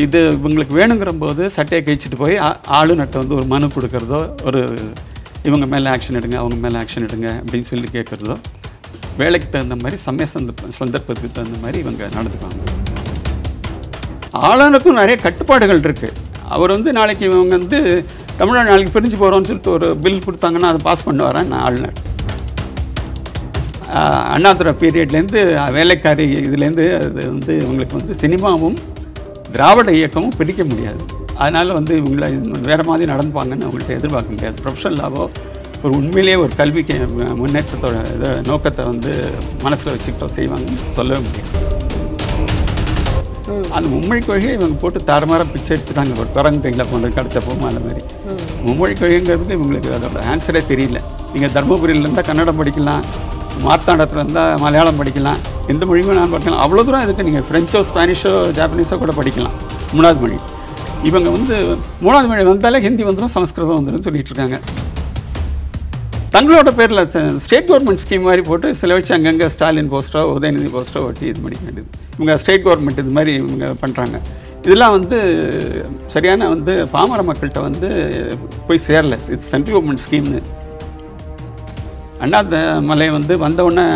இது இவங்களுக்கு வேணுங்கிற போது சட்டையை கிழிச்சிட்டு போய் ஆளுநர்கிட்ட வந்து ஒரு மனு கொடுக்குறதோ, ஒரு இவங்க மேலே ஆக்ஷன் எடுங்க, அவங்க மேலே ஆக்ஷன் எடுங்க அப்படின்னு சொல்லி கேட்குறதோ, வேலைக்கு தகுந்த மாதிரி சந்தர்ப்பத்துக்கு தகுந்த மாதிரி இவங்க நடந்துக்குவாங்க. ஆளுநருக்கும் நிறைய கட்டுப்பாடுகள் இருக்குது. அவர் வந்து நாளைக்கு இவங்க வந்து தமிழ்நாடு நாளைக்கு பிரிஞ்சு போகிறோன்னு சொல்லிட்டு ஒரு பில் கொடுத்தாங்கன்னா அதை பாஸ் பண்ணுவாரான் ஆளுநர். அண்ணாதுரை பீரியட்லேருந்து வேலைக்காரி இதுலேருந்து அது வந்து இவங்களுக்கு வந்து சினிமாவும் திராவிட இயக்கமும் பிரிக்க முடியாது. அதனால் வந்து இவங்களை வேறு மாதிரி நடந்துப்பாங்கன்னு அவங்கள்ட்ட எதிர்பார்க்க முடியாது. ப்ரொஃபஷனல் லாவோ ஒரு உண்மையிலேயே ஒரு கல்விக்கு முன்னேற்றத்தோட நோக்கத்தை வந்து மனசில் வச்சுக்கிட்டோ செய்வாங்கன்னு சொல்லவே முடியாது. அந்த மும்மொழி கொள்கையை இவங்க போட்டு தாறுமாறாக பிச்சை எடுத்துட்டாங்க. ஒரு குரங்குகையில் போன்ற கிடச்சப்போமா அந்த மாதிரி மும்மொழி கொள்கைங்கிறதுக்கு இவங்களுக்கு அதோட ஆன்சரே தெரியல. நீங்கள் தர்மபுரியில் இருந்தால் கன்னடம் படிக்கலாம், மார்த்தாண்டத்தில் இருந்தால் மலையாளம் படிக்கலாம், எந்த மொழியுமே நான் படிக்கலாம். அவ்வளோ தூரம் இதுக்கு நீங்கள் ஃப்ரெஞ்சோ ஸ்பானிஷோ ஜாப்பனீஸோ கூட படிக்கலாம். 3வது மொழி இவங்க வந்து 3வது மொழி வந்தாலே ஹிந்தி வந்துடும், சமஸ்கிருதம் வந்துடும் சொல்லிட்டு இருக்காங்க. தங்களோட பேரில் ஸ்டேட் கவர்மெண்ட் ஸ்கீம் மாதிரி போட்டு சில வச்சு அங்கங்கே ஸ்டாலின் போஸ்ட்டோ உதயநிதி போஸ்ட்டோ ஒட்டி இது பண்ணிக்க வேண்டியது. இவங்க ஸ்டேட் கவர்மெண்ட் இது மாதிரி இவங்க பண்ணுறாங்க. இதெல்லாம் வந்து சரியான வந்து பாமர மக்கள்கிட்ட வந்து போய் சேரல. இது சென்ட்ரல் கவர்மெண்ட் ஸ்கீம்னு. அண்ணாமலை வந்து வந்தவுடனே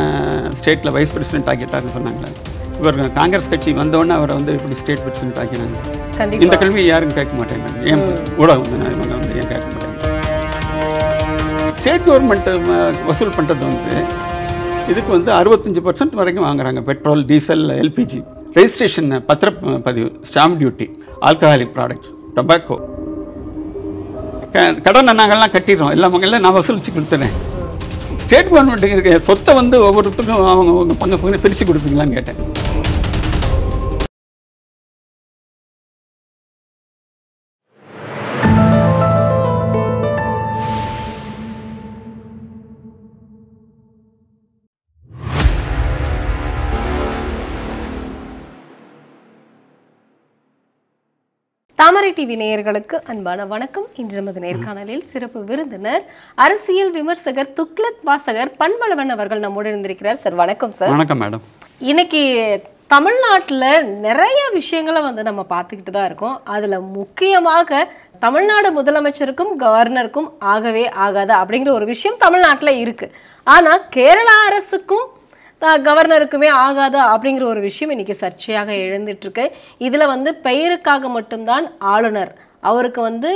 ஸ்டேட்டில் வைஸ் பிரசிடென்ட் ஆக்கிட்டாருன்னு சொன்னாங்களே. இவர் காங்கிரஸ் கட்சி வந்தவுடனே அவரை வந்து இப்படி ஸ்டேட் பிரசிடென்ட் ஆக்கினாங்க. இந்த கேள்வி யாரும் கேட்க மாட்டேங்கிறாங்க. ஏன் ஊடகம் வந்து இவங்க வந்து ஏன் கேட்க மாட்டாங்க? ஸ்டேட் கவர்மெண்ட்டு வசூல் பண்ணுறது வந்து இதுக்கு வந்து 65% வரைக்கும் வாங்குறாங்க. பெட்ரோல், டீசல், எல்பிஜி, ரெஜிஸ்ட்ரேஷன், பத்திரப்பதிவு, stamp duty, alcoholic products, tobacco. கடனை நாங்கள்லாம் கட்டிடுறோம். எல்லா மக்கள்லாம் நான் வசூலித்து கொடுத்துறேன். ஸ்டேட் கவர்மெண்ட்டுக்கு இருக்க சொத்தை வந்து ஒவ்வொருத்தருக்கும் அவங்க பங்கு பிரித்து கொடுப்பீங்களான்னு கேட்டேன். தாமரை டிவி நேயர்களுக்கு அன்பான வணக்கம். இன்று நமது நேர்காணலில் சிறப்பு விருந்தினர் அரசியல் விமர்சகர், துக்ளக் வாசகர் பண்பளவன் அவர்கள் நம்மோடு இருந்திருக்கிறார். சார் வணக்கம். சார் வணக்கம் மேடம். இன்னைக்கு தமிழ்நாட்டில் நிறைய விஷயங்களை வந்து நம்ம பார்த்துக்கிட்டு தான் இருக்கோம். அதில் முக்கியமாக தமிழ்நாடு முதலமைச்சருக்கும் கவர்னருக்கும் ஆகவே ஆகாதா அப்படிங்கிற ஒரு விஷயம் தமிழ்நாட்டில் இருக்கு. ஆனால் கேரளா அரசுக்கும் கவர்னருக்குமே ஆகாதா அப்படிங்கிற ஒரு விஷயம் இன்னைக்கு சர்ச்சையாக எழுந்துட்டு இருக்கு. இதுல வந்து பெயருக்காக மட்டும்தான் ஆளுநர், அவருக்கு வந்து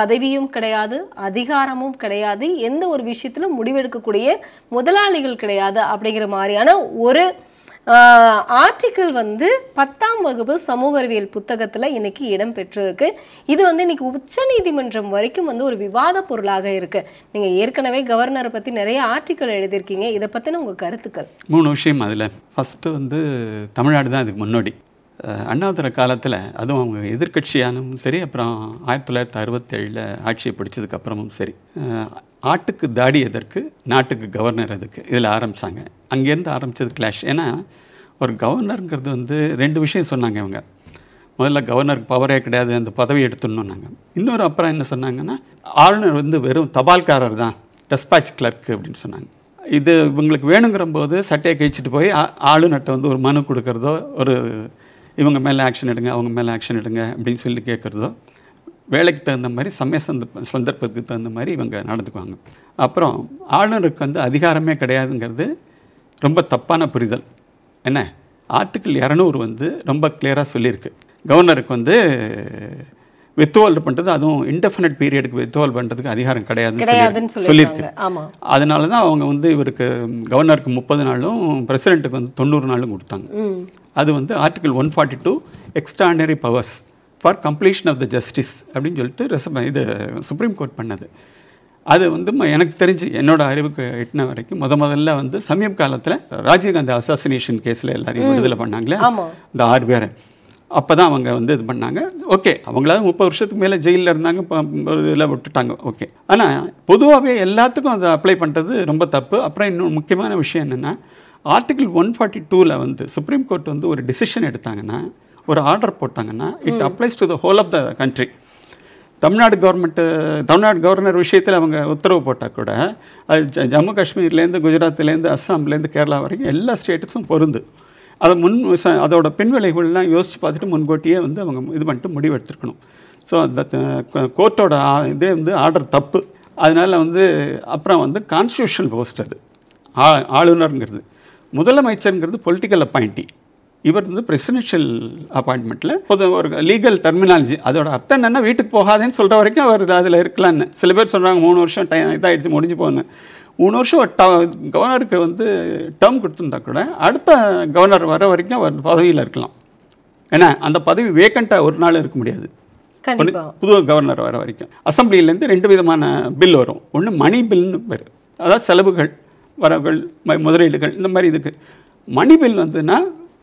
பதவியும் கிடையாது, அதிகாரமும் கிடையாது, எந்த ஒரு விஷயத்திலும் முடிவெடுக்கக்கூடிய முதலாளிகள் கிடையாது அப்படிங்கிற மாதிரியான ஒரு ஆர்டிக்கிள் வந்து 10ஆம் வகுப்பு சமூக அறிவியல் புத்தகத்துல இன்னைக்கு இடம் பெற்றிருக்கு. இது வந்து இன்னைக்கு உச்ச நீதிமன்றம் வரைக்கும் வந்து ஒரு விவாத பொருளாக இருக்கு. நீங்க ஏற்கனவே கவர்னரை பத்தி நிறைய ஆர்டிக்கிள் எழுதியிருக்கீங்க. இதை பத்தின உங்க கருத்துக்கள்? 3 விஷயம். அதில் ஃபஸ்ட்டு வந்து தமிழ்நாடு தான் அதுக்கு முன்னோடி. அண்ணாதுரை காலத்தில், அதுவும் அவங்க எதிர்கட்சியானும் சரி, அப்புறம் 1967 ஆட்சியை பிடிச்சதுக்கப்புறமும் சரி, ஆட்டுக்கு தாடி எதற்கு, நாட்டுக்கு கவர்னர் எதற்கு, இதில் ஆரம்பித்தாங்க. அங்கேருந்து ஆரம்பித்தது கிளாஷ். ஏன்னா ஒரு கவர்னருங்கிறது வந்து 2 விஷயம் சொன்னாங்க இவங்க. முதல்ல கவர்னருக்கு பவரே கிடையாது, அந்த பதவி எடுத்துடணுன்னாங்க. இன்னொரு அப்புறம் என்ன சொன்னாங்கன்னா, ஆளுநர் வந்து வெறும் தபால்காரர் தான், டெஸ்பாச் கிளர்க்கு அப்படின்னு சொன்னாங்க. இது இவங்களுக்கு வேணுங்கிற போது சட்டையை கிழிச்சிட்டு போய் ஆளுநர்கிட்ட வந்து ஒரு மனு கொடுக்குறதோ, ஒரு இவங்க மேலே ஆக்ஷன் எடுங்க, அவங்க மேலே ஆக்ஷன் எடுங்க அப்படின்னு சொல்லி கேட்குறதோ, வேலைக்கு தகுந்த மாதிரி சந்தர்ப்பத்துக்கு தகுந்த மாதிரி இவங்க நடந்துக்குவாங்க. அப்புறம் ஆளுநருக்கு வந்து அதிகாரமே கிடையாதுங்கிறது ரொம்ப தப்பான புரிதல். என்ன, ஆர்டிக்கிள் 200 வந்து ரொம்ப கிளியராக சொல்லியிருக்கு. கவர்னருக்கு வந்து வித்ஹோல்டு பண்ணுறது, அதுவும் இன்டெஃபினட் பீரியடுக்கு வித்ஹோல்டு பண்ணுறதுக்கு அதிகாரம் கிடையாதுன்னு சொல்லியிருக்கு. அதனால தான் அவங்க வந்து இவருக்கு கவர்னருக்கு 30 நாளும் பிரசிடெண்ட்டுக்கு வந்து 90 நாளும் கொடுத்தாங்க. அது வந்து article 142 extraordinary powers for completion of the justice அப்படின்னு சொல்லிட்டு இது சுப்ரீம் கோர்ட் பண்ணது. அது வந்து எனக்கு தெரிஞ்சு, என்னோட அறிவுக்கு எட்டின வரைக்கும் முதல்ல வந்து சமீப காலத்தில் ராஜீவ்காந்தி அசாசினேஷன் கேஸில் எல்லாரையும் விடுதலை பண்ணாங்களே, இந்த 6 பேரை, அப்போ தான் அவங்க வந்து இது பண்ணாங்க. ஓகே, அவங்களாவது 30 வருஷத்துக்கு மேலே ஜெயிலில் இருந்தாங்க, ஒரு இதில் விட்டுட்டாங்க. ஓகே, ஆனால் பொதுவாகவே எல்லாத்துக்கும் அதை அப்ளை பண்ணுறது ரொம்ப தப்பு. அப்புறம் இன்னும் முக்கியமான விஷயம் என்னென்னா, ஆர்டிகிள் 142 வந்து சுப்ரீம் கோர்ட் வந்து ஒரு டிசிஷன் எடுத்தாங்கன்னா, ஒரு ஆர்டர் போட்டாங்கன்னா, it applies to the whole of the country. Tamil Nadu governor விஷயத்தில் அவங்க உத்தரவு போட்டால் கூட அது ஜம்மு காஷ்மீர்லேருந்து, குஜராத்லேருந்து, அஸ்ஸாம்லேருந்து, கேரளா வரைக்கும் எல்லா ஸ்டேட்டுக்கும் பொருந்து. அதை அதோட பின்விளைவுகள்லாம் யோசித்து பார்த்துட்டு முன்கூட்டியே வந்து அவங்க இது பண்ணிட்டு முடிவு எடுத்துருக்கணும். ஸோ அந்த கோர்ட்டோட இதே வந்து ஆர்டர் தப்பு. அதனால் வந்து அப்புறம் வந்து கான்ஸ்டியூஷனல் போஸ்ட் அது ஆளுநருங்கிறது. முதலமைச்சருங்கிறது பொலிட்டிக்கல் அப்பாயிண்டி. இவர் வந்து பிரசிடென்ஷியல் அப்பாயின்மெண்ட்டில் பொது ஒரு லீகல் டெர்மினாலஜி. அதோட அர்த்தம் என்னென்னா வீட்டுக்கு போகாதேன்னு சொல்கிற வரைக்கும் அவர் அதில் இருக்கலான்னு. சில பேர் சொல்கிறாங்க 3 வருஷம் இதாகிடுச்சு முடிஞ்சு போகணும். 3 வருஷம் கவர்னருக்கு வந்து டேர்ம் கொடுத்துருந்தா கூட அடுத்த கவர்னர் வர வரைக்கும் அவர் பதவியில் இருக்கலாம். ஏன்னா அந்த பதவி வேக்கண்ட்டாக ஒரு நாள் இருக்க முடியாது. புது கவர்னர் வர வரைக்கும் அசம்பிளியிலேருந்து 2 விதமான பில் வரும். ஒன்று மணி பில்னு பேர், அதாவது செலவுகள், வரவுகள், முதலீடுகள், இந்த மாதிரி இதுக்கு. மணி பில் வந்துன்னா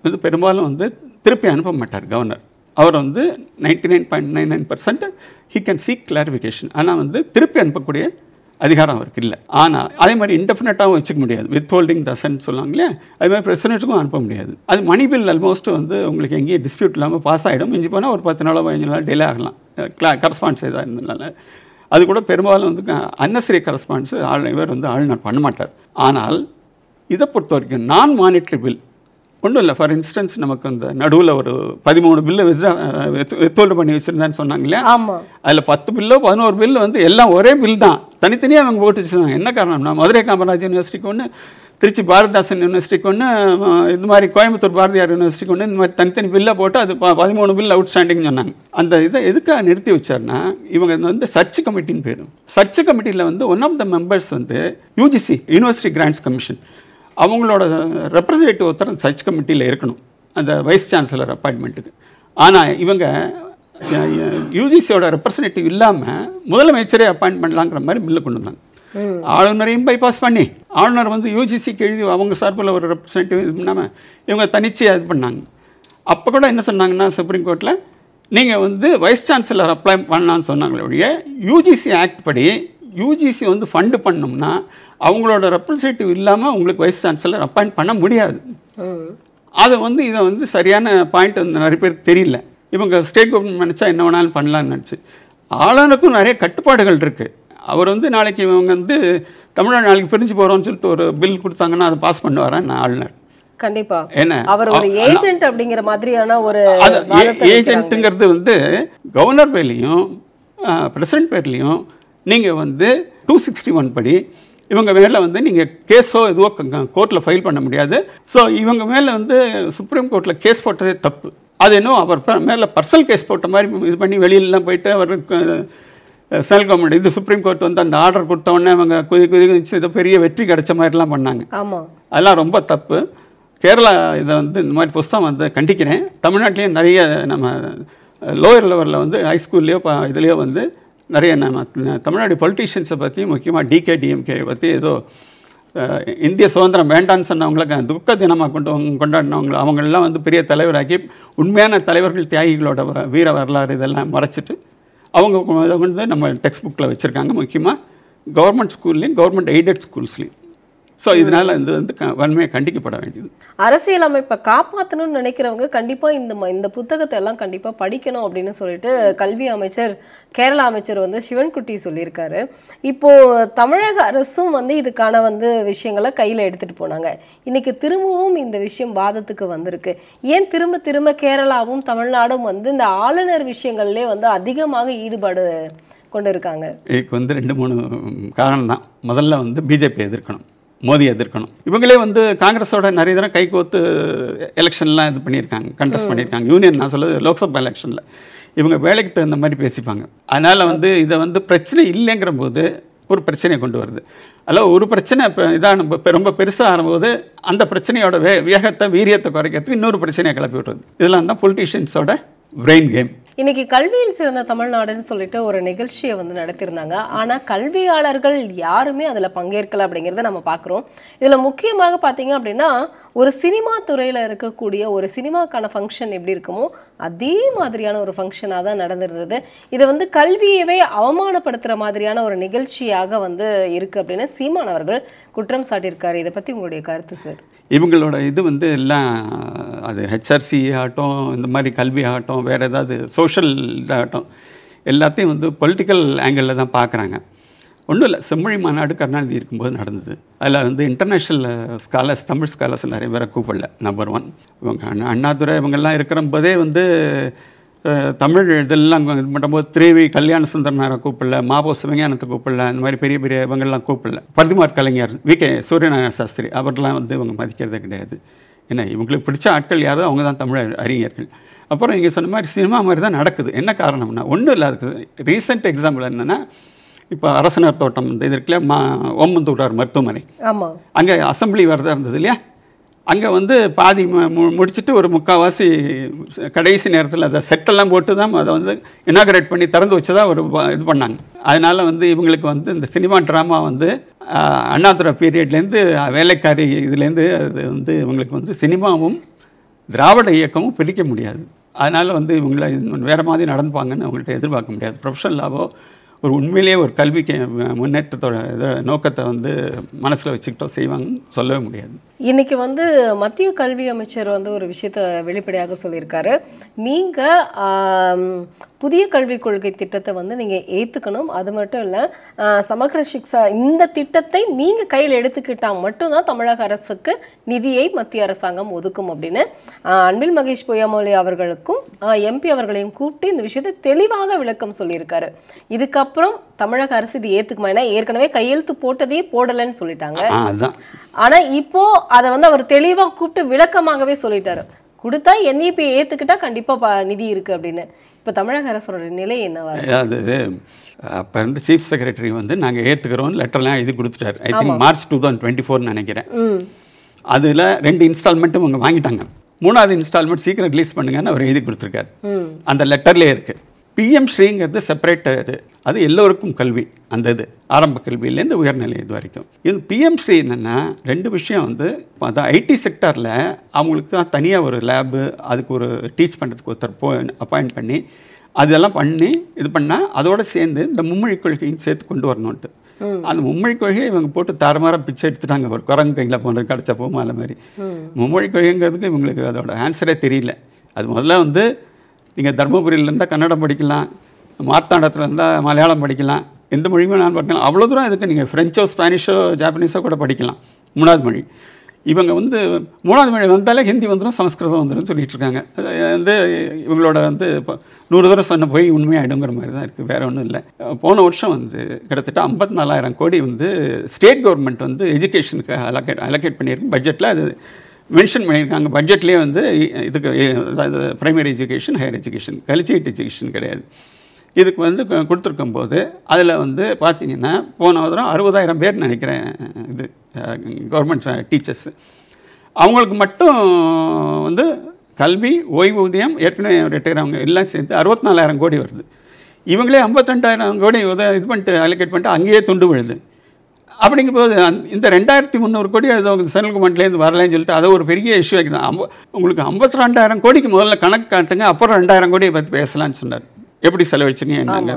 வந்து பெரும்பாலும் வந்து திருப்பி அனுப்ப மாட்டார் கவர்னர். அவர் வந்து 99.99% ஹீ கேன் சீக் கிளாரிஃபிகேஷன். ஆனால் வந்து திருப்பி அனுப்பக்கூடிய அதிகாரம் அவருக்கு இல்லை. ஆனால் அதே மாதிரி இன்டெஃபினட்டாகவும் வச்சுக்க முடியாது. வித் ஹோல்டிங் தசன் சொல்லுவாங்க இல்லையா, அது மாதிரி பிரசிடென்ட்டுக்கும் அனுப்ப முடியாது. அது மணி பில் ஆல்மோஸ்ட் வந்து உங்களுக்கு எங்கேயும் டிஸ்பியூட் இல்லாமல் பாஸ் ஆகிடும். மிஞ்சி போனால் ஒரு 10 நாளோ 15 நாள் டிலே ஆகலாம். கரஸ்பான்ஸ் எதாக இருந்ததுனால அது கூட பெரும்பாலும் வந்து அன்னெசரி கரஸ்பான்ஸ் இவர் வந்து ஆளுநர் பண்ண மாட்டார். ஆனால் இதை பொறுத்த வரைக்கும் நான் மானிட்டரி பில் ஒன்றும் இல்லை. ஃபார் இன்ஸ்டன்ஸ் நமக்கு அந்த நடுவில் ஒரு 13 பில்லு வித்ஹோல்டு பண்ணி வச்சுருந்தான்னு சொன்னாங்க இல்லையா, அதில் 10 பில்லோ 11 பில்லு வந்து எல்லாம் ஒரே பில் தான், தனித்தனியாக அவங்க போட்டு வச்சுருந்தாங்க. என்ன காரணம்னா மதுரை காமராஜ் யூனிவர்சிட்டிக்கு ஒன்று, திருச்சி பாரதிதாசன் யூனிவர்சிட்டிக்கு ஒன்று, இந்த மாதிரி கோயம்புத்தூர் பாரதியார் யூனிவர்சிட்டிக்கு ஒன்று, இந்த மாதிரி தனித்தனி பில்லை போட்டு அது 13 பில் அவுட் ஸ்டாண்டிங்னு சொன்னாங்க. அந்த இதை எதுக்காக நிறுத்தி வச்சார்னா, இவங்க வந்து சர்ச் கமிட்டின்னு பேரும். சர்ச் கமிட்டியில் வந்து ஒன் ஆஃப் த மெம்பர்ஸ் வந்து யூஜிசி யூனிவர்சிட்டி கிராண்ட்ஸ் கமிஷன், அவங்களோட ரெப்ரசன்டேட்டிவ் ஒருத்தர் சர்ச் கமிட்டியில் இருக்கணும் அந்த வைஸ் சான்சலர் அப்பாயின்மெண்ட்டுக்கு. ஆனால் இவங்க யூஜிசியோட ரெப்ரசன்டேட்டிவ் இல்லாமல் முதலமைச்சரே அப்பாயின்ட் பண்ணலாங்கிற மாதிரி பில்லை கொண்டு வந்தாங்க. ஆளுநரையும் பைபாஸ் பண்ணி ஆளுநர் வந்து யூஜிசிக்கு எழுதி அவங்க சார்பில் ஒரு ரெப்ரசன்டேட்டிவ் இது பண்ணாமல் இவங்க தனிச்சையாக இது பண்ணாங்க. அப்போ கூட என்ன சொன்னாங்கன்னா சுப்ரீம் கோர்ட்டில் நீங்கள் வந்து வைஸ் சான்சலர் அப்ளை பண்ணலான்னு சொன்னாங்களே ஒழிய யூஜிசி ஆக்ட் படி யூஜிசி வந்து ஃபண்டு பண்ணோம்னா அவங்களோட ரெப்ரசன்டேட்டிவ் இல்லாமல் உங்களுக்கு வைஸ் சான்சலர் அப்பாயிண்ட் பண்ண முடியாது. அதை வந்து இதை வந்து சரியான பாயிண்ட் வந்து நிறைய பேருக்கு தெரியல. இவங்க ஸ்டேட் கவர்மெண்ட் நினச்சா என்ன வேணாலும் பண்ணலான்னு நினச்சி. ஆளுநருக்கும் நிறைய கட்டுப்பாடுகள் இருக்குது. அவர் வந்து நாளைக்கு இவங்க வந்து தமிழ்நாடு நாளைக்கு பிரிஞ்சு போகிறோம்னு சொல்லிட்டு ஒரு பில் கொடுத்தாங்கன்னா அதை பாஸ் பண்ணுவாரன் ஆளுநர். கண்டிப்பா என்ன அவர் ஒரு ஏஜென்ட் அப்படிங்கிற மாதிரியான ஒரு ஏஜென்ட்டுங்கிறது வந்து கவர்னர் பேர்லையும் பிரசிடென்ட் பேர்லையும் நீங்கள் வந்து 261 படி இவங்க மேலே வந்து நீங்கள் கேஸோ எதுவோ கோர்ட்டில் ஃபைல் பண்ண முடியாது. ஸோ இவங்க மேலே வந்து சுப்ரீம் கோர்ட்டில் கேஸ் போட்டதே தப்பு. அது இன்னும் அவர் மேலே பர்சனல் கேஸ் போட்ட மாதிரி இது பண்ணி வெளியிலலாம் போயிட்டு அவர் சென்ட்ரல் கவர்மெண்ட் இது சுப்ரீம் கோர்ட் வந்து அந்த ஆர்டர் கொடுத்தோடனே அவங்க குதிச்சு இதை பெரிய வெற்றி கிடைச்ச மாதிரிலாம் பண்ணாங்க. அதெல்லாம் ரொம்ப தப்பு. கேரளா இதை வந்து இந்த மாதிரி புஸ்தகம் வந்து கண்டிக்கிறேன். தமிழ்நாட்டிலேயும் நிறைய நம்ம லோயர் லெவலில் வந்து ஹைஸ்கூல்லையோ இதுலேயோ வந்து நிறைய நம்ம தமிழ்நாடு பொலிட்டீஷியன்ஸை பற்றி முக்கியமாக டிஎம்கே பற்றி ஏதோ இந்திய சுதந்திரம் வேண்டான்னு சொன்னவங்களுக்கு துக்க தினமாக கொண்டாடினவங்க அவங்களெலாம் வந்து பெரிய தலைவராக்கி உண்மையான தலைவர்கள் தியாகிகளோட வீர வரலாறு இதெல்லாம் மறைச்சிட்டு அவங்க இதை வந்து நம்ம டெக்ஸ்ட் புக்கில் வச்சுருக்காங்க. முக்கியமாக கவர்மெண்ட் ஸ்கூல்லையும் கவர்மெண்ட் எய்டட் ஸ்கூல்ஸ்லையும். ஸோ இதனால் இது வந்து வன்மையாக கண்டிக்கப்பட வேண்டியது. அரசியலமைப்பை காப்பாற்றணும்னு நினைக்கிறவங்க கண்டிப்பாக இந்த புத்தகத்தை எல்லாம் கண்டிப்பாக படிக்கணும் அப்படின்னு சொல்லிட்டு கல்வி அமைச்சர் கேரளா அமைச்சர் வந்து சிவன்குட்டி சொல்லியிருக்காரு. இப்போது தமிழக அரசும் வந்து இதுக்கான வந்து விஷயங்களை கையில் எடுத்துகிட்டு போனாங்க. இன்றைக்கி திரும்பவும் இந்த விஷயம் வாதத்துக்கு வந்திருக்கு. ஏன் திரும்ப கேரளாவும் தமிழ்நாடும் வந்து இந்த ஆளுநர் விஷயங்கள்லேயே வந்து அதிகமாக ஈடுபாடு கொண்டு இருக்காங்க? இதுக்கு வந்து 2-3 காரணம் தான். முதல்ல வந்து பிஜேபி எதிர்க்கணும், மோடி எதிர்க்கணும். இவங்களே வந்து காங்கிரஸோட நிறைய தடவை கைகோத்து எலெக்ஷன்லாம் இது பண்ணியிருக்காங்க, கண்டெஸ்ட் பண்ணியிருக்காங்க. யூனியன் நான் சொல்லுது லோக்சபா எலெக்ஷனில் இவங்க வேலைக்கு தகுந்த மாதிரி பேசிப்பாங்க. அதனால் வந்து இதை வந்து பிரச்சனை இல்லைங்கிற போது ஒரு பிரச்சனையை கொண்டு வருது. அதில் ஒரு பிரச்சனை இப்போ இதாக ரொம்ப பெருசாக ஆகும்போது அந்த பிரச்சனையோட வேகத்தை வீரியத்தை குறைக்கிறதுக்கு இன்னொரு பிரச்சனையை கிளப்பி விடுறது. இதெல்லாம் தான் பொலிட்டீஷியன்ஸோட பிரெயின் கேம். இன்னைக்கு கல்வியில் சிறந்த தமிழ்நாடுன்னு சொல்லிட்டு ஒரு நிகழ்ச்சியை வந்து நடத்தியிருந்தாங்க. ஆனால் கல்வியாளர்கள் யாருமே அதில் பங்கேற்கலை அப்படிங்கிறத நம்ம பார்க்குறோம். இதில் முக்கியமாக பார்த்தீங்க அப்படின்னா ஒரு சினிமா துறையில் இருக்கக்கூடிய ஒரு சினிமாக்கான ஃபங்க்ஷன் எப்படி இருக்குமோ அதே மாதிரியான ஒரு ஃபங்க்ஷனாக தான் நடந்திருந்தது. இது வந்து கல்வியவே அவமானப்படுத்துகிற மாதிரியான ஒரு நிகழ்ச்சியாக வந்து இருக்குது அப்படின்னு சீமான் அவர்கள் குற்றம் சாட்டியிருக்காரு. இதை பற்றி உங்களுடைய கருத்து சார்? இவங்களோட இது வந்து எல்லாம் அது ஹெச்ஆர்சி ஆகட்டும், இந்த மாதிரி கல்வி ஆகட்டும், வேறு ஏதாவது சோஷியல் இதாகட்டும், எல்லாத்தையும் வந்து பொலிட்டிக்கல் ஆங்கிளில் தான் பார்க்குறாங்க. ஒன்றும் இல்லை, செம்மொழி மாநாடு கருணாநிதி இருக்கும்போது நடந்தது. அதில் வந்து இன்டர்நேஷ்னல் ஸ்காலர்ஸ், தமிழ் ஸ்காலர்ஸ் நிறைய பேரை கூப்பிடல. நம்பர் 1 இவங்க அண்ணாதுரை இவங்கெல்லாம் இருக்கிற போதே வந்து தமிழ் இதெல்லாம் இது பண்ணும்போது திரேவி கல்யாண சுந்தரனாரை கூப்பிடல, மாபோ சிவஞானத்தை கூப்பிடல, அந்த மாதிரி பெரிய பெரிய இவங்கெல்லாம் கூப்பிடல. பரதிமார் கலைஞர், வி.கே. சூரியநாராயண சாஸ்திரி அவரெல்லாம் வந்து இவங்க மதிக்கிறதே கிடையாது. ஏன்னா இவங்களுக்கு பிடிச்ச ஆட்கள் யாரோ அவங்க தான் தமிழ் அறிஞர்கள். அப்புறம் இங்கே சொன்ன மாதிரி சினிமா மாதிரி தான் நடக்குது. என்ன காரணம்னா ஒன்றும் இல்லை. அதுக்கு ரீசெண்ட் எக்ஸாம்பிள் என்னென்னா, இப்போ அரசனர் தோட்டம் இந்த இது இருக்குல்லையா, ஓமந்தூரார் மருத்துவமனை, அங்கே அசம்பிளி வரதா இருந்தது இல்லையா, அங்கே வந்து பாதி முடிச்சுட்டு ஒரு முக்கால்வாசி கடைசி நேரத்தில் அதை செட்டெல்லாம் போட்டு தான் அதை வந்து இனாகரேட் பண்ணி திறந்து வச்சு தான் ஒரு இது பண்ணாங்க. அதனால் வந்து இவங்களுக்கு வந்து இந்த சினிமா ட்ராமா வந்து அண்ணாதுரை பீரியட்லேருந்து வேலைக்காரி இதுலேருந்து அது வந்து இவங்களுக்கு வந்து சினிமாவும் திராவிட இயக்கமும் பிரிக்க முடியாது. அதனால் வந்து இவங்களை வேறு மாதிரி நடந்துப்பாங்கன்னு அவங்கள்ட்ட எதிர்பார்க்க முடியாது. ப்ரொஃபஷனலாவோ ஒரு உண்மையிலேயே ஒரு கல்விக்கு முன்னேற்றத்தோட நோக்கத்தை வந்து மனசில் வச்சுக்கிட்டோ செய்வாங்கன்னு சொல்லவே முடியாது. இன்னைக்கு வந்து மத்திய கல்வி அமைச்சர் வந்து ஒரு விஷயத்தை வெளிப்படையாக சொல்லியிருக்காரு. நீங்கள் புதிய கல்விக் கொள்கை திட்டத்தை வந்து நீங்கள் ஏற்றுக்கணும். அது மட்டும் இல்லை, சமக்ர சிக்ஷா இந்த திட்டத்தை நீங்கள் கையில் எடுத்துக்கிட்டால் மட்டும்தான் தமிழக அரசுக்கு நிதியை மத்திய அரசாங்கம் ஒதுக்கும் அப்படின்னு அன்பில் மகேஷ் பொய்யாமொழி அவர்களுக்கும் எம்பி அவர்களையும் கூப்பிட்டு இந்த விஷயத்தை தெளிவாக விளக்கம் சொல்லியிருக்காரு. இதுக்கப்புறம் தமிழக அரசு இது ஏற்றுக்குமா? ஏன்னா ஏற்கனவே கையெழுத்து போட்டதே போடலைன்னு சொல்லிட்டாங்க. ஆனா இப்போ அதை வந்து அவர் தெளிவா கூப்பிட்டு விளக்கமாகவே சொல்லிட்டாரு. கொடுத்தா NEP ஏத்துக்கிட்டா கண்டிப்பா நிதி இருக்கு அப்படின்னு. இப்போ தமிழக அரசோட நிலை என்னவா? அது அப்போ இருந்து சீஃப் செக்ரட்டரி வந்து நாங்கள் ஏற்றுக்கிறோம் லெட்டர்லாம் எழுதி கொடுத்துட்டாரு. ஐ திங்க் மார்ச் 2024 நினைக்கிறேன். அதில் 2 இன்ஸ்டால்மெண்ட்டும் அவங்க வாங்கிட்டாங்க. 3வது இன்ஸ்டால்மெண்ட் சீக்கிரம் ரிலீஸ் பண்ணுங்கன்னு அவர் எழுதி கொடுத்துருக்காரு. அந்த லெட்டர்லேயே இருக்குது. பிஎம் ஸ்ரீங்கிறது செப்பரேட் அது எல்லோருக்கும் கல்வி, அந்த இது ஆரம்ப கல்வியிலேருந்து உயர்நிலை இது வரைக்கும். இது பிஎம் ஸ்ரீ என்னென்னா 2 விஷயம் வந்து அதான் ஐடி செக்டரில் அவங்களுக்கு தனியாக ஒரு லேபு, அதுக்கு ஒரு டீச் பண்ணுறதுக்கு ஒருத்தர் அப்பாயிண்ட் பண்ணி அதெல்லாம் பண்ணி இது பண்ணால் அதோடு சேர்ந்து இந்த மும்மொழி கொள்கையும் சேர்த்து கொண்டு வரணுன்ட்டு அந்த மும்மொழி கொள்கையை இவங்க போட்டு தாரமாரம் பிச்சை எடுத்துட்டாங்க. ஒரு குரங்கு கையில் போனது கிடச்ச போமா அந்த மாதிரி. மும்மொழி கொள்கைங்கிறதுக்கு இவங்களுக்கு அதோட ஆன்சரே தெரியல. அது முதல்ல வந்து நீங்கள் தர்மபுரியில் இருந்தால் கன்னடம் படிக்கலாம், மார்த்தாண்டத்தில் இருந்தால் மலையாளம் படிக்கலாம், எந்த மொழியுமே நான் படிக்கலாம். அவ்வளோ தூரம் இதுக்கு நீங்கள் ஃப்ரெஞ்சோ ஸ்பானிஷோ ஜாப்பனீஸோ கூட படிக்கலாம். 3வது மொழி இவங்க வந்து 3வது மொழி வந்தாலே ஹிந்தி வந்துடும், சமஸ்கிருதம் வந்துடும் சொல்லிட்டு இருக்காங்க. அது வந்து இவங்களோட வந்து இப்போ 100 தூரம் சொன்ன போய் உண்மையாகிடுங்கிற மாதிரி தான் இருக்குது, வேறு ஒன்றும் இல்லை. போன வருஷம் வந்து கிட்டத்தட்ட 54,000 கோடி வந்து ஸ்டேட் கவர்மெண்ட் வந்து எஜுகேஷனுக்கு அலோகேட் பண்ணியிருக்கு. பட்ஜெட்டில் அது மென்ஷன் பண்ணியிருக்காங்க. பட்ஜெட்லேயே வந்து இதுக்கு அதாவது primary education, higher education, collegiate education கிடையாது. இதுக்கு வந்து கொடுத்துருக்கும் போது அதில் வந்து பார்த்திங்கன்னா போன வாரம் 60,000 பேர் நினைக்கிறேன் இது கவர்மெண்ட் டீச்சர்ஸு. அவங்களுக்கு மட்டும் வந்து கல்வி, ஓய்வூதியம், ஏற்கனவே ரிட்டையர் அவங்க எல்லாம் சேர்த்து 64,000 கோடி வருது. இவங்களே 52,000 கோடி இது பண்ணிட்டு அலோகேட் பண்ணிட்டு அங்கேயே துண்டு விழுது. அப்படிங்கும்போது இந்த 2,300 கோடி அது சென்ட்ரல் கவர்மெண்ட்லேருந்து வரலன்னு சொல்லிட்டு அதை ஒரு பெரிய இஷ்யூ ஆகிடும். உங்களுக்கு 52,000 கோடிக்கு முதல்ல கணக்கு காட்டுங்க, அப்புறம் 2,000 கோடியை பற்றி பேசலான்னு சொன்னார். எப்படி செலவழிச்சிங்க என்னங்க,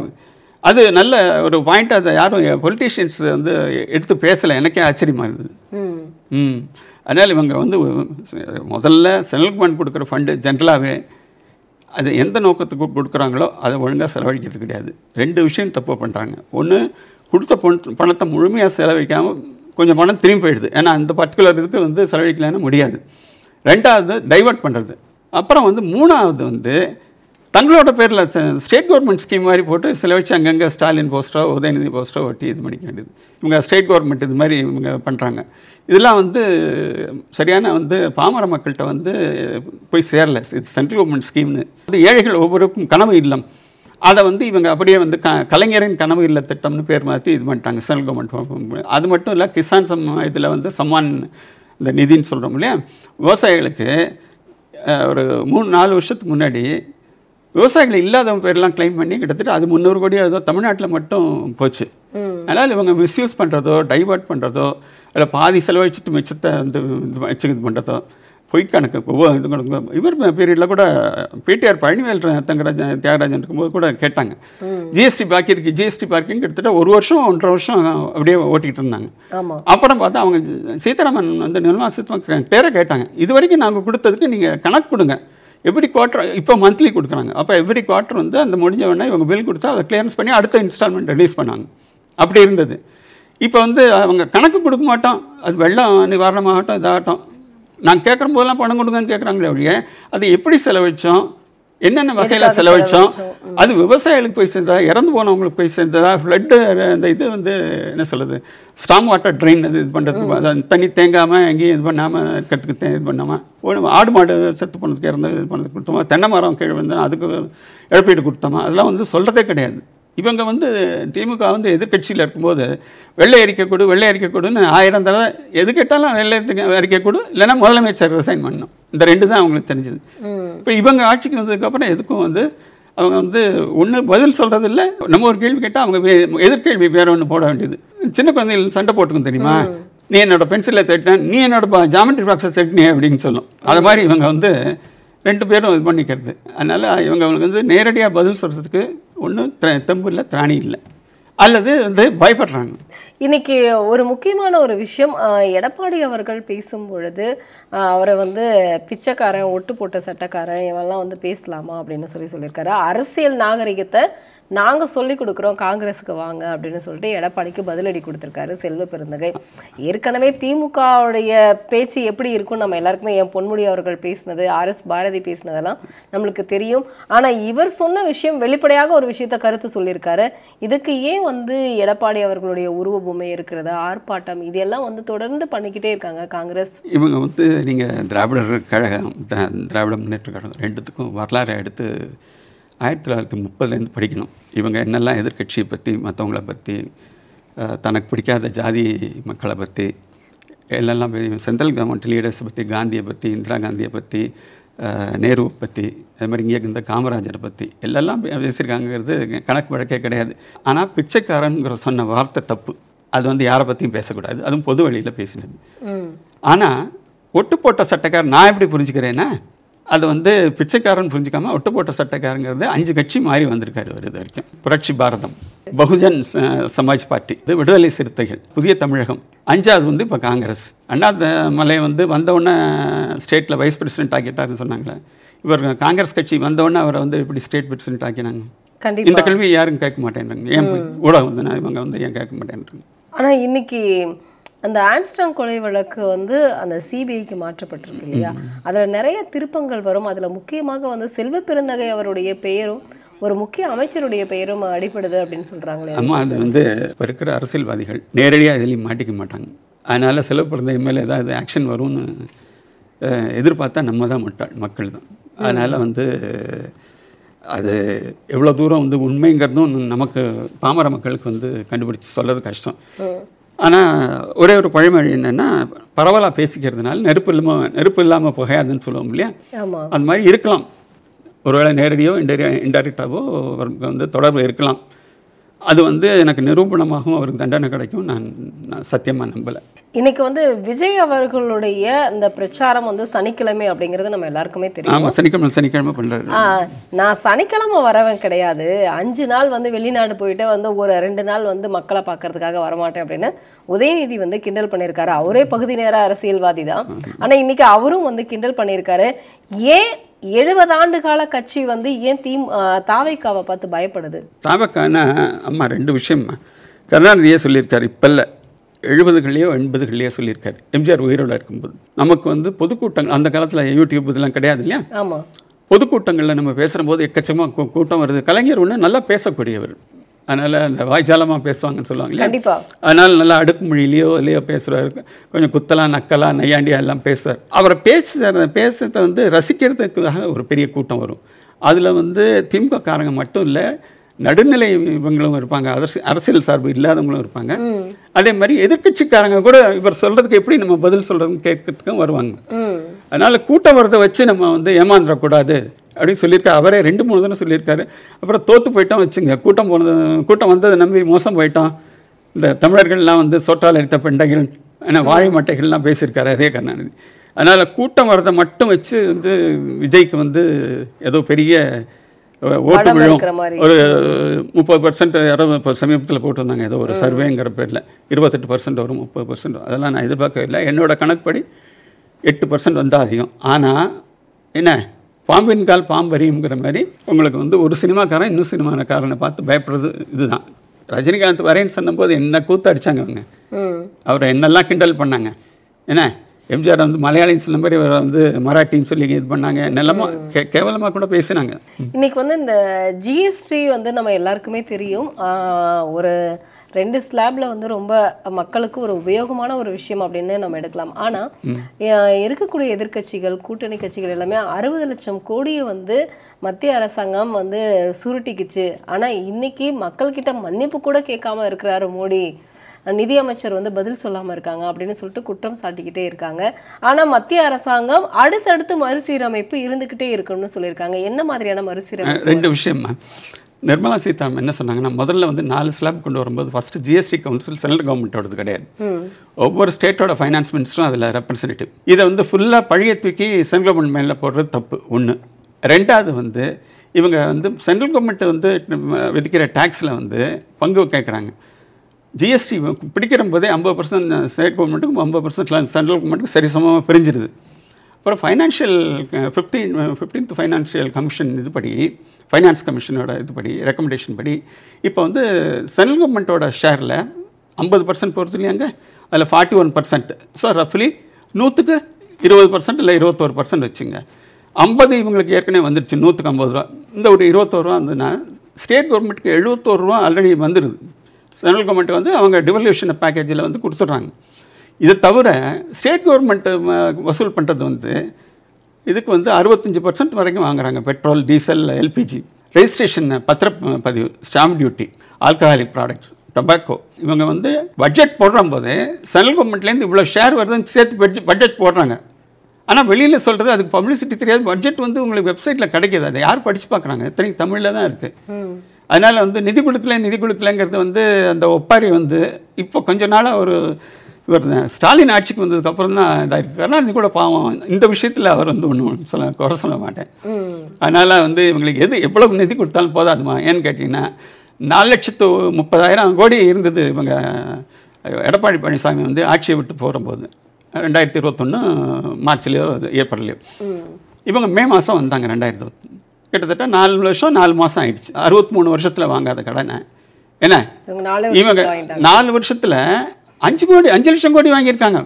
அது நல்ல ஒரு பாயிண்ட். அதை யாரும் பொலிட்டீஷியன்ஸ் வந்து எடுத்து பேசலை, எனக்கே ஆச்சரியமாக இருந்தது. அதனால் இவங்க வந்து முதல்ல சென்ட்ரல் கவர்மெண்ட் கொடுக்குற ஃபண்டு ஜென்ரலாகவே அது எந்த நோக்கத்துக்கு கொடுக்குறாங்களோ அதை ஒழுங்காக செலவழிக்கிறது கிடையாது. 2 விஷயம் தப்பு பண்ணுறாங்க. ஒன்று, கொடுத்த பணத்தை முழுமையாக செலவழிக்காமல் கொஞ்சம் பணம் திரும்பி போயிடுது, ஏன்னா அந்த பர்டிகுலர் இதுக்கு வந்து செலவழிக்கலன்னு முடியாது. 2வது டைவர்ட் பண்ணுறது. அப்புறம் வந்து 3வது வந்து தங்களோட பேரில் ஸ்டேட் கவர்மெண்ட் ஸ்கீம் மாதிரி போட்டு செலவழித்து அங்கங்கே ஸ்டாலின் போஸ்ட்டோ உதயநிதி போஸ்ட்டோ ஒட்டி இது பண்ணிக்க வேண்டியது. இவங்க ஸ்டேட் கவர்மெண்ட் இது மாதிரி இவங்க பண்ணுறாங்க. இதெல்லாம் வந்து சரியான வந்து பாமர மக்கள்கிட்ட வந்து போய் சேரலை. இது சென்ட்ரல் கவர்மெண்ட் ஸ்கீம்னு வந்து ஏழைகள் ஒவ்வொருக்கும் கனவு இல்லம், அதை வந்து இவங்க அப்படியே வந்து கலைஞரின் கனவு இல்ல திட்டம்னு பேர் மாற்றி இது பண்ணிட்டாங்க சென்ட்ரல் கவர்மெண்ட். அது மட்டும் இல்லை, கிசான் இதில் வந்து சம்மான் இந்த நிதின்னு சொல்கிறோம் இல்லையா, விவசாயிகளுக்கு ஒரு 3-4 வருஷத்துக்கு முன்னாடி விவசாயிகள் இல்லாதவங்க பேரெல்லாம் கிளைம் பண்ணி கிட்டத்தட்ட அது 300 கோடி ஏதோ தமிழ்நாட்டில் மட்டும் போச்சு. அதனால் இவங்க மிஸ்யூஸ் பண்ணுறதோ, டைவர்ட் பண்ணுறதோ, இல்லை பாதி செலவழிச்சிட்டு மிச்சத்தை வந்து இது பண்ணுறதோ, பொய்க்கணக்கு இது கொடுக்கும். இவர் பீரியடில் கூட பிடிஆர் பழனிவேல் தியாகராஜன் இருக்கும்போது கூட கேட்டாங்க, ஜிஎஸ்டி பாக்கி இருக்குது, ஜிஎஸ்டி பாக்கின்னு கிட்டத்தட்ட 1 வருஷம் 1.5 வருஷம் அப்படியே ஓட்டிகிட்டு இருந்தாங்க. அப்புறம் பார்த்தா அவங்க சீதாராமன் வந்து நிர்மலா சீதாராமன் பேரை கேட்டாங்க, இது வரைக்கும் நாங்கள் கொடுத்ததுக்கு நீங்கள் கணக்கு கொடுங்க, எவ்ரி குவார்ட்டர் இப்போ மந்த்லி கொடுக்குறாங்க. அப்போ எவ்ரி குவார்ட்டர் வந்து அந்த முடிஞ்ச உடனே இவங்க பில் கொடுத்தா அதை கிளியரன்ஸ் பண்ணி அடுத்த இன்ஸ்டால்மெண்ட் ரிலீஸ் பண்ணாங்க. அப்படி இருந்தது. இப்போ வந்து அவங்க கணக்கு கொடுக்க மாட்டோம், அது வெள்ளம் நிவாரணமாகட்டும் இதாகட்டும், நான் கேட்குற போதெல்லாம் பணம் கொடுங்கன்னு கேட்குறாங்களே ஒழிய அது எப்படி செலவழித்தோம், என்னென்ன வகையில் செலவழித்தோம், அது விவசாயிகளுக்கு போய் சேர்ந்ததா, இறந்து போனவங்களுக்கு போய் சேர்ந்ததா, ஃப்ளட்டு அந்த இது வந்து என்ன சொல்கிறது, ஸ்டாம் வாட்டர் ட்ரெயின் அது இது பண்ணுறதுக்கு, அது தண்ணி தேங்காமல் எங்கேயும் இது பண்ணாமல் இருக்கிறதுக்கு இது பண்ணாமல், ஆடு மாடு செத்து போனதுக்கு இறந்து இது பண்ணதுக்கு கொடுத்தோமா, தென்னை மரம் கீழே வந்து அதுக்கு இழப்பீடு கொடுத்தோமா, அதெல்லாம் வந்து சொல்கிறதே கிடையாது. இவங்க வந்து திமுக வந்து எதிர்கட்சியில் இருக்கும்போது வெள்ளை அறிக்கை கொடு வெள்ளை அறிக்கை கொடுன்னு 1000 தடவை எது கேட்டாலும் வெள்ளை அறிக்கை கொடு, இல்லைன்னா முதலமைச்சர் ரிசைன் பண்ணணும். இந்த 2 தான் அவங்களுக்கு தெரிஞ்சது. இப்போ இவங்க ஆட்சிக்கு வந்ததுக்கப்புறம் எதுக்கும் வந்து அவங்க வந்து ஒன்று பதில் சொல்கிறது இல்லை, நம்ம ஒரு கேள்வி கேட்டால் அவங்க எதிர்கேள்வி வேறு ஒன்று போட வேண்டியது. சின்ன குழந்தைகள் சண்டை போட்டுக்கும் தெரியுமா, நீ என்னோட பென்சிலை தட்டினேன், நீ என்னோட ஜாமெட்ரி பாக்ஸை தட்டினே அப்படின்னு சொல்லும். அது மாதிரி இவங்க வந்து 2 பேரும் இது பண்ணிக்கிறது. அதனால் இவங்களுக்கு வந்து நேரடியாக பதில் சொல்கிறதுக்கு ஒன்றும் தெம்பு இல்லை, திராணி இல்லை, அல்லது வந்து பயப்படுறாங்க. இன்னைக்கு ஒரு முக்கியமான ஒரு விஷயம், எடப்பாடி அவர்கள் பேசும் பொழுது அவரை வந்து பிச்சைக்காரன், ஒட்டு போட்ட சட்டக்காரன், இவெல்லாம் வந்து பேசலாமா அப்படின்னு சொல்லியிருக்காரு. அரசியல் நாகரிகத்தை நாங்கள் சொல்லிக் கொடுக்குறோம், காங்கிரஸுக்கு வாங்க அப்படின்னு சொல்லிட்டு எடப்பாடிக்கு பதிலடி கொடுத்துருக்காரு செல்வ பெருந்தகை. ஏற்கனவே திமுகவுடைய பேச்சு எப்படி இருக்கும் நம்ம எல்லாருக்குமே, என் பொன்முடி அவர்கள் பேசினது, RS பாரதி பேசினதெல்லாம் நம்மளுக்கு தெரியும். ஆனால் இவர் சொன்ன விஷயம் வெளிப்படையாக ஒரு விஷயத்த கருத்து சொல்லியிருக்காரு. இதுக்கு ஏன் வந்து எடப்பாடி அவர்களுடைய உருவ பொம்மை இருக்கிறதா, ஆர்ப்பாட்டம், இதெல்லாம் வந்து தொடர்ந்து பண்ணிக்கிட்டே இருக்காங்க காங்கிரஸ். இவங்க வந்து நீங்கள் திராவிடர் கழகம், திராவிட முன்னேற்ற கழகம் 2த்துக்கும் வரலாறு எடுத்து 1930 படிக்கணும். இவங்க என்னெல்லாம் எதிர்கட்சியை பற்றி, மற்றவங்கள பற்றி, தனக்கு பிடிக்காத ஜாதி மக்களை பற்றி எல்லாம், சென்ட்ரல் கவர்மெண்ட் லீடர்ஸை பற்றி, காந்தியை பற்றி, இந்திரா காந்தியை பற்றி, நேருவை பற்றி, அது மாதிரி இங்கே இருந்த காமராஜரை பற்றி எல்லாம் பேசியிருக்காங்கிறது கணக்கு வழக்கே கிடையாது. ஆனால் பிச்சைக்காரனுங்கிற சொன்ன வார்த்தை தப்பு, அது வந்து யாரை பற்றியும் பேசக்கூடாது, அதுவும் பொது வழியில் பேசினது. ஆனால் ஒட்டு போட்ட சட்டக்காரன் நான் எப்படி புரிஞ்சுக்கிறேன்னா, அது வந்து பிச்சைக்காரன் புரிஞ்சுக்காமல் ஒட்டு போட்ட சட்டக்காரங்கிறது 5 கட்சி மாறி வந்திருக்காரு அவர் இது வரைக்கும். புரட்சி பாரதம், பகுஜன் சமாஜ் பார்ட்டி, இது விடுதலை சிறுத்தைகள், புதிய தமிழகம், 5வது வந்து இப்போ காங்கிரஸ். அண்ணாமலை வந்து வந்தவுடனே ஸ்டேட்டில் வைஸ் பிரசிடென்ட் ஆக்கிட்டாருன்னு சொன்னாங்களே, இவர் காங்கிரஸ் கட்சி வந்தவுடனே அவரை வந்து இப்படி ஸ்டேட் பிரசிடென்ட் ஆக்கினாங்க. இந்த கேள்வி யாரும் கேட்க மாட்டேன்றாங்க. ஏன் ஊடகம் வந்து இவங்க வந்து ஏன் கேட்க மாட்டேன்றாங்க. ஆனால் இன்னைக்கு அந்த ஆம்ஸ்ட்ராங் கொலை வழக்கு வந்து அந்த சிபிஐக்கு மாற்றப்பட்டிருக்கு இல்லையா, அதில் நிறைய திருப்பங்கள் வரும். அதில் முக்கியமாக வந்து செல்வ பெருந்தகை அவருடைய பெயரும் ஒரு முக்கிய அமைச்சருடைய பெயரும் அடிப்படுது அப்படின்னு சொல்கிறாங்களே. ஆமாம், அது வந்து இப்போ இருக்கிற அரசியல்வாதிகள் நேரடியாக எதுலையும் மாட்டிக்க மாட்டாங்க. அதனால் செல்வ பெருந்தகை மேலே ஏதாவது ஆக்ஷன் வரும்னு எதிர்பார்த்தா நம்ம தான் மக்கள் தான். அதனால் வந்து அது எவ்வளோ தூரம் வந்து உண்மைங்கிறதும் நமக்கு பாமர மக்களுக்கு வந்து கண்டுபிடிச்சி சொல்கிறது கஷ்டம். ஆனால் ஒரே ஒரு பழமொழி என்னென்னா, பரவலாக பேசிக்கிறதுனால நெருப்பு இல்லாமல் புகையாதுன்னு சொல்லுவோம் இல்லையா, அது மாதிரி இருக்கலாம். ஒருவேளை நேரடியோ இன்டைரக்டாவோ அவருக்கு வந்து தொடர்பு இருக்கலாம். அது வந்து எனக்கு நிரூபணமாகவும் அவருக்கு தண்டனை கிடைக்கும் நான் சத்தியமாக நம்பலை. இன்னைக்கு வந்து விஜய் அவர்களுடைய இந்த பிரச்சாரம் வந்து சனிக்கிழமை அப்படிங்கிறது நம்ம எல்லாருக்குமே தெரியும். ஆமாம், சனிக்கிழமை பண்ணுறாரு. நான் சனிக்கிழமை வரவன் கிடையாது, 5 நாள் வந்து வெளிநாடு போயிட்டு வந்து ஒரு 2 நாள் வந்து மக்களை பார்க்கறதுக்காக வரமாட்டேன் அப்படின்னு உதயநிதி வந்து கிண்டல் பண்ணியிருக்காரு. அவரே பகுதி நேர அரசியல்வாதி தான். ஆனால் இன்னைக்கு அவரும் வந்து கிண்டல் பண்ணியிருக்காரு. ஏன் 70 ஆண்டு கால கட்சி வந்து ஏன் தாவைக்காவை பார்த்து பயப்படுது? தாவைக்கானா அம்மா 2 விஷயம்மா. கருணாநிதியே சொல்லியிருக்காரு, இப்போ இல்லை 70கள்லையோ 80கள்லையோ சொல்லியிருக்காரு, எம்ஜிஆர் உயிரோடு இருக்கும்போது. நமக்கு வந்து பொதுக்கூட்டங்கள் அந்த காலத்தில் யூடியூப் இதெல்லாம் கிடையாது இல்லையா. ஆமாம், பொதுக்கூட்டங்களில் நம்ம பேசுகிறபோது எக்கச்சமாக கூட்டம் வருது. கலைஞர் ஒன்று நல்லா பேசக்கூடியவர், அதனால் அந்த வாய்ஜாலமாக பேசுவாங்கன்னு சொல்லுவாங்க இல்லையா. அதனால் நல்லா அடுக்குமொழியிலையோ இல்லையோ பேசுகிறாரு, கொஞ்சம் குத்தலாம் நக்கலாக நையாண்டியா எல்லாம் பேசுவார். அவரை பேசுறதை வந்து ரசிக்கிறதுக்காக ஒரு பெரிய கூட்டம் வரும். அதில் வந்து திமுக காரங்க மட்டும் இல்லை, நடுநிலை இவங்களும் இருப்பாங்க, அரசியல் சார்பு இல்லாதவங்களும் இருப்பாங்க. அதே மாதிரி எதிர்கட்சிக்காரங்க கூட இவர் சொல்கிறதுக்கு எப்படி நம்ம பதில் சொல்கிறதுன்னு கேட்கறதுக்கும் வருவாங்க. அதனால் கூட்டம் வரதை வச்சு நம்ம வந்து ஏமாந்துடக்கூடாது அப்படின்னு சொல்லியிருக்காரு. அவரே 2-3 தானே சொல்லியிருக்காரு. அப்புறம் தோற்று போயிட்டோம் வச்சுங்க, கூட்டம் வந்ததை நம்பி மோசம் போயிட்டோம். இந்த தமிழர்கள்லாம் வந்து சோற்றால் அடித்த பெண்டைகள், ஏன்னா வாழை மட்டைகள்லாம் பேசியிருக்காரு அதே கருணாநிதி. அதனால் கூட்டம் வரதை மட்டும் வச்சு வந்து விஜய்க்கு வந்து ஏதோ பெரிய ஓட்டு விழும், ஒரு 30% யாரோ இப்போ சமீபத்தில் போட்டிருந்தாங்க ஏதோ ஒரு சர்வேங்கிற பேரில் 28% வரும், 30%. அதெல்லாம் நான் எதிர்பார்க்கவே இல்லை. என்னோட கணக்குப்படி 8% வந்தால் அதிகம். ஆனால் என்ன, பாம்பின் கால் பாம்பறியுங்கிற மாதிரி உங்களுக்கு வந்து ஒரு சினிமாக்காரன் இன்னும் சினிமாக்காரனை பார்த்து பயப்படுறது இதுதான். ரஜினிகாந்த் வரேன்னு சொன்னபோது என்ன கூத்து அடித்தாங்க அவங்க. அவரை என்னெல்லாம் கிண்டல் பண்ணாங்க. ஏன்னா எம்ஜிஆர் வந்து மலையாளின்னு சொன்ன மாதிரி இவரை வந்து மராட்டின்னு சொல்லி இது பண்ணாங்க, என்னெல்லாமோ கேவலமாக கூட பேசினாங்க. இன்னைக்கு வந்து இந்த ஜிஎஸ்டி வந்து நம்ம எல்லாருக்குமே தெரியும், ஒரு 2 ஸ்லாப்ல வந்து ரொம்ப மக்களுக்கு ஒரு உபயோகமான ஒரு விஷயம் அப்படின்னு நம்ம எடுக்கலாம். ஆனா இருக்கக்கூடிய எதிர்க்கட்சிகள், கூட்டணி கட்சிகள் எல்லாமே 60 லட்சம் கோடியை வந்து மத்திய அரசாங்கம் வந்து சுருட்டிக்குச்சு. ஆனா இன்னைக்கு மக்கள் கிட்ட மன்னிப்பு கூட கேட்காம இருக்கிறாரு மோடி, நிதியமைச்சர் வந்து பதில் சொல்லாம இருக்காங்க அப்படின்னு சொல்லிட்டு குற்றம் சாட்டிக்கிட்டே இருக்காங்க. ஆனா மத்திய அரசாங்கம் அடுத்தடுத்து மறுசீரமைப்பு இருந்துகிட்டே இருக்குன்னு சொல்லியிருக்காங்க. என்ன மாதிரியான மறுசீரமைப்பு? 2 விஷயமா. நிர்மலா சீதாராமன் என்ன சொன்னாங்கன்னா, முதல்ல வந்து 4 ஸ்லாப் கொண்டு வரும்போது ஃபர்ஸ்ட் ஜிஎஸ்டி கவுன்சில் சென்ட்ரல் கவர்மெண்ட்டோடது கிடையாது, ஒவ்வொரு ஸ்டேட்டோட ஃபைனான்ஸ் மினிஸ்டரும் அதில் ரெப்ரசன்டேட்டிவ். இதை வந்து ஃபுல்லாக பழைய தூக்கி சென்ட்ரல் கவர்மெண்ட் மேலே போடுறது தப்பு ஒன்று. 2வது வந்து இவங்க வந்து சென்ட்ரல் கவர்மெண்ட் வந்து விதிக்கிற டேக்ஸில் வந்து பங்கு கேட்குறாங்க. ஜிஎஸ்டி பிடிக்கிற போதே 50% ஸ்டேட் கவர்மெண்ட்டுக்கும் 50% சென்ட்ரல் கவர்மெண்ட்டுக்கும் சரிசமமாக பிரிஞ்சிருது. அப்புறம் ஃபைனான்ஷியல் 15th ஃபைனான்ஷியல் கமிஷன் இதுபடி, ஃபைனான்ஸ் கமிஷனோட இதுபடி ரெக்கமெண்டேஷன் படி இப்போ வந்து சென்ட்ரல் கவர்மெண்ட்டோட ஷேரில் 50% போகிறது இல்லையாங்க, அதில் 41%. ஸோ ரஃப்லி 100க்கு 20% இல்லை 21% வச்சுங்க. 50 இவங்களுக்கு ஏற்கனவே வந்துடுச்சு, 100க்கு 50 ரூபா. இந்த ஒரு 21 ரூபா வந்துன்னா ஸ்டேட் கவர்மெண்ட்டுக்கு 71 ரூபா ஆல்ரெடி வந்துடுது. சென்ட்ரல் கவர்மெண்ட் வந்து அவங்க டிவல்யூஷன் பேக்கேஜில் வந்து கொடுத்துட்றாங்க. இது தவிர ஸ்டேட் கவர்மெண்ட்டு வசூல் பண்ணுறது வந்து இதுக்கு வந்து 65% வரைக்கும் வாங்குறாங்க. பெட்ரோல், டீசல், எல்பிஜி, ரெஜிஸ்ட்ரேஷன், பத்திரப்பதிவு, stamp duty, alcoholic products, tobacco. இவங்க வந்து பட்ஜெட் போடுற போது சென்ட்ரல் கவர்மெண்ட்லேருந்து இவ்வளோ ஷேர் வருதுன்னு சேர்த்து பட்ஜெட் போடுறாங்க. ஆனால் வெளியில் சொல்கிறது அதுக்கு பப்ளிசிட்டி தெரியாது. பட்ஜெட் வந்து உங்களுக்கு வெப்சைட்டில் கிடைக்கிது, அதை யார் படித்து பார்க்குறாங்க? இத்தனைக்கு தமிழில் தான் இருக்குது. அதனால் வந்து நிதி கொடுக்கலங்கிறது வந்து அந்த ஒப்பாரி வந்து இப்போ கொஞ்ச நாளாக ஒரு இவர் ஸ்டாலின் ஆட்சிக்கு வந்ததுக்கப்புறம் தான் இதாக இருக்குது. கருணாநிதி கூட பாவம் இந்த விஷயத்தில் அவர் வந்து ஒன்றும் குறை சொல்ல மாட்டேன். அதனால் வந்து இவங்களுக்கு எவ்வளவு நிதி கொடுத்தாலும் போதாதுமா. ஏன்னு கேட்டிங்கன்னா 4,30,000 கோடி இருந்தது இவங்க எடப்பாடி பழனிசாமி வந்து ஆட்சியை விட்டு போகும்போது 2021 மார்ச்லேயோ ஏப்ரல்லையோ. இவங்க மே மாதம் வந்தாங்க 2020. கிட்டத்தட்ட 4 வருஷம் 4 மாதம் ஆயிடுச்சு. 63 வருஷத்தில் வாங்காத கடனை என்ன இவங்க 4 வருஷத்தில் 5 லட்சம் கோடி வாங்கியிருக்காங்க.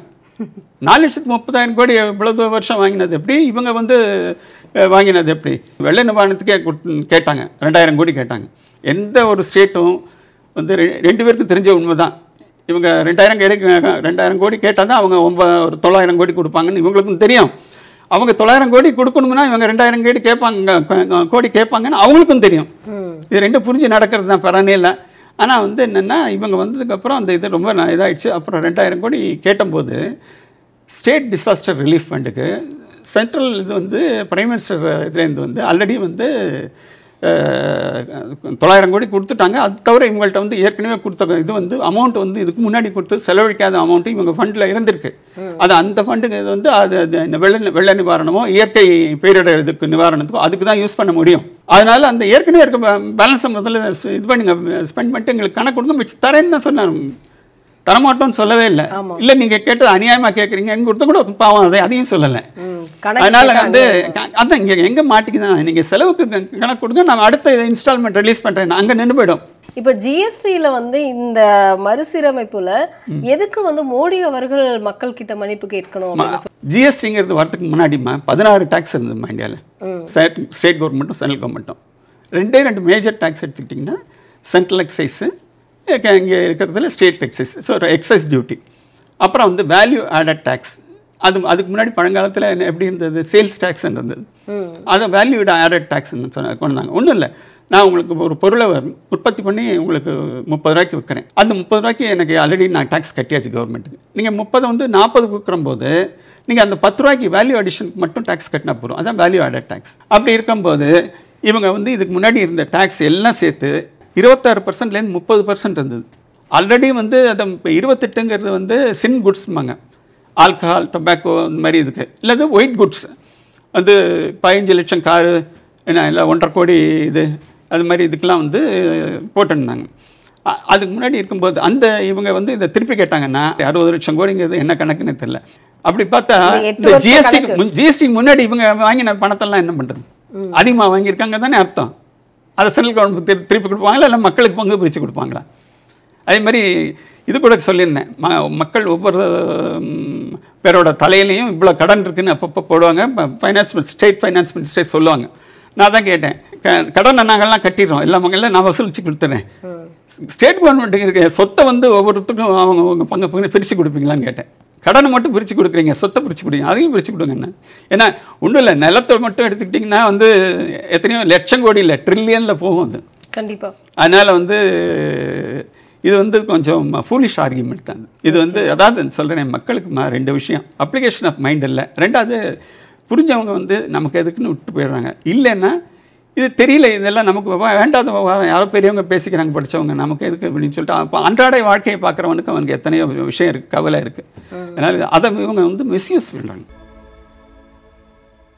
4,30,000 கோடி இவ்வளவு வருஷம் வாங்கினது எப்படி? இவங்க வந்து வாங்கினது எப்படி? வெள்ள நிவாரணத்துக்கே கேட்டாங்க, 2,000 கோடி கேட்டாங்க. எந்த ஒரு ஸ்டேட்டும் வந்து 2 பேருக்கும் தெரிஞ்ச உண்மை தான். இவங்க 2,000 கோடி கேட்டால் தான் அவங்க ஒரு 9,000 கோடி கொடுப்பாங்கன்னு இவங்களுக்கும் தெரியும். அவங்க 9,000 கோடி கொடுக்கணும்னா இவங்க 2,000 கோடி கேட்பாங்கன்னு அவங்களுக்கும் தெரியும். இது 2 புரிஞ்சு நடக்கிறது தான் பரவாயில்ல. ஆனால் வந்து என்னென்னா இவங்க வந்ததுக்கப்புறம் அந்த இது ரொம்ப இதாகிடுச்சு. அப்புறம் 2,000 கோடி கேட்டபோது ஸ்டேட் டிசாஸ்டர் ரிலீஃப் ஃபண்டுக்கு சென்ட்ரல் இது வந்து பிரைம் மினிஸ்டர் இதுலேருந்து வந்து ஆல்ரெடி வந்து 9,000 கோடி கொடுத்துட்டாங்க. அது தவிர இவங்கள்ட்ட வந்து ஏற்கனவே கொடுத்த இது வந்து அமௌண்ட் வந்து இதுக்கு முன்னாடி கொடுத்து செலவழிக்காத அமௌண்ட்டு இவங்க ஃபண்டில் இருந்திருக்கு. அது அந்த ஃபண்டுக்கு இது வந்து அது வெள்ள நிவாரணமோ இயற்கை பேரிடர் இதுக்கு நிவாரணத்துக்கோ அதுக்கு தான் யூஸ் பண்ண முடியும். அதனால் அந்த ஏற்கனவே இருக்க பேலன்ஸை முதல்ல இது பண்ணி ஸ்பெண்ட் பண்ணிட்டு எங்களுக்கு கணக்கு கொடுங்க வச்சு தரேன்னு தான் சொன்னார். தரமாட்டோன்னு சொல்லவே இல்லை. இல்லை நீங்கள் கேட்டது அநியாயமாக கேட்குறீங்கன்னு கொடுத்த கூட பாவம் அதையும் சொல்லலை. அதனால் வந்து அதான் இங்கே எங்கே மாட்டிக்குதான், நீங்கள் செலவுக்கு கணக்கு கொடுங்க, நான் அடுத்த இன்ஸ்டால்மெண்ட் ரிலீஸ் பண்ணுறேன், அங்கே நின்று போயிடும். இப்போ ஜிஎஸ்டியில் வந்து இந்த மறுசீரமைப்புல எதுக்கு வந்து மோடி அவர்கள் மக்கள் கிட்ட மன்னிப்பு கேட்கணும்? ஜிஎஸ்டிங்கிறது வரதுக்கு முன்னாடிமா 16 டேக்ஸ் இருந்ததுமா இந்தியாவில். ஸ்டேட் கவர்மெண்ட்டும் சென்ட்ரல் கவர்மெண்ட்டும் 2 மேஜர் டேக்ஸ் எடுத்துக்கிட்டிங்கன்னா சென்ட்ரல் எக்ஸைஸு, இங்கே இருக்கிறதுல state exercise, so excise duty, அப்புறம் வந்து வேல்யூ ஆடட் டேக்ஸ். அதுக்கு முன்னாடி பழங்காலத்தில் எப்படி இருந்தது? சேல்ஸ் டேக்ஸ் இருந்தது. அதை வேல்யூ ஆடட் டேக்ஸ்ன்னு கொண்டு வந்தாங்க. ஒன்றும் இல்லை, நான் உங்களுக்கு ஒரு பொருளை உற்பத்தி பண்ணி உங்களுக்கு 30 ரூபாய்க்கு விற்கிறேன். அந்த 30 ரூபாய்க்கு எனக்கு ஆல்ரெடி நான் டேக்ஸ் கட்டியாச்சு கவர்மெண்ட்டுக்கு. நீங்கள் 30 வந்து 40 விற்கிறம்போது நீங்கள் அந்த 10 ரூபாய்க்கு வேல்யூ அடிஷனுக்கு மட்டும் டேக்ஸ் கட்டினா போகிறோம். அதான் வேல்யூ ஆடட் டேக்ஸ். அப்படி இருக்கும்போது இவங்க வந்து இதுக்கு முன்னாடி இருந்த டேக்ஸ் எல்லாம் சேர்த்து 26%லேருந்து 30% இருந்தது. ஆல்ரெடி வந்து அதை 28ங்கிறது வந்து சின் குட்ஸ்மாங்க, ஆல்கஹால், டொபாக்கோ இந்த மாதிரி இதுக்கு. இல்லை ஒயிட் குட்ஸ் வந்து 15 லட்சம் காரு என்ன இல்லை 1.5 கோடி இது அது மாதிரி இதுக்கெல்லாம் வந்து போட்டுருந்தாங்க. அதுக்கு முன்னாடி இருக்கும்போது அந்த இவங்க வந்து இதை திருப்பி கேட்டாங்கன்னா 60 லட்சம் கோடிங்கிறது என்ன கணக்குன்னு தெரியல. அப்படி பார்த்தா இந்த ஜிஎஸ்டிக்கு முன்னாடி இவங்க வாங்கின பணத்தெல்லாம் என்ன பண்ணுறது? அதிகமாக வாங்கியிருக்காங்க தானே அர்த்தம். அதை சென்ட்ரல் கவர்மெண்ட் திருப்பி கொடுப்பாங்களா இல்லை மக்களுக்கு பங்கு பிரித்து கொடுப்பாங்களா? அதே மாதிரி இது கூட சொல்லியிருந்தேன், மக்கள் ஒவ்வொரு பேரோட தலையிலையும் இவ்வளோ கடன் இருக்குன்னு அப்பப்போ போடுவாங்க. ஸ்டேட் ஃபைனான்ஸ் மினிஸ்டர் சொல்லுவாங்க. நான் தான் கேட்டேன், கடனை நாங்கள்லாம் கட்டிடுறோம், எல்லா மக்களும் நான் வசூலித்து கொடுத்துறேன், ஸ்டேட் கவர்மெண்ட்டுக்கு இருக்க சொத்தை வந்து ஒவ்வொருத்தருக்கும் அவங்க பங்கு பிரித்து கொடுப்பீங்களான்னு கேட்டேன். கடனை மட்டும் பிரித்து கொடுக்குறீங்க, சொத்தை பிரித்து கொடுங்க, அதையும் பிரித்து கொடுங்கண்ணா. ஏன்னா ஒன்றும் இல்லை, நிலத்தை மட்டும் எடுத்துக்கிட்டிங்கன்னா வந்து எத்தனையோ லட்சம் கோடி இல்லை, ட்ரில்லியனில் போகும் அது. கண்டிப்பாக. அதனால் வந்து இது வந்து கொஞ்சம் ஃபூலிஷ் ஆர்கியூமெண்ட் தான். இது வந்து அதாவது சொல்கிறேன், மக்களுக்கு 2 விஷயம், அப்ளிகேஷன் ஆஃப் மைண்ட் இல்லை, 2வது புரிஞ்சவங்க வந்து நமக்கு எதுக்குன்னு விட்டு போயிடுறாங்க. இல்லைன்னா இது தெரியல, இதெல்லாம் நமக்கு வேண்டாத யாரோ பெரியவங்க பேசிக்கிறாங்க, படித்தவங்க, நமக்கு எதுக்கு அப்படின்னு சொல்லிட்டு அப்போ அன்றாட வாழ்க்கையை பார்க்குறவனுக்கு அவனுக்கு எத்தனையோ விஷயம் இருக்குது, கவலை இருக்குது. அதனால் அதை இவங்க வந்து மிஸ்யூஸ் பண்ணுறாங்க.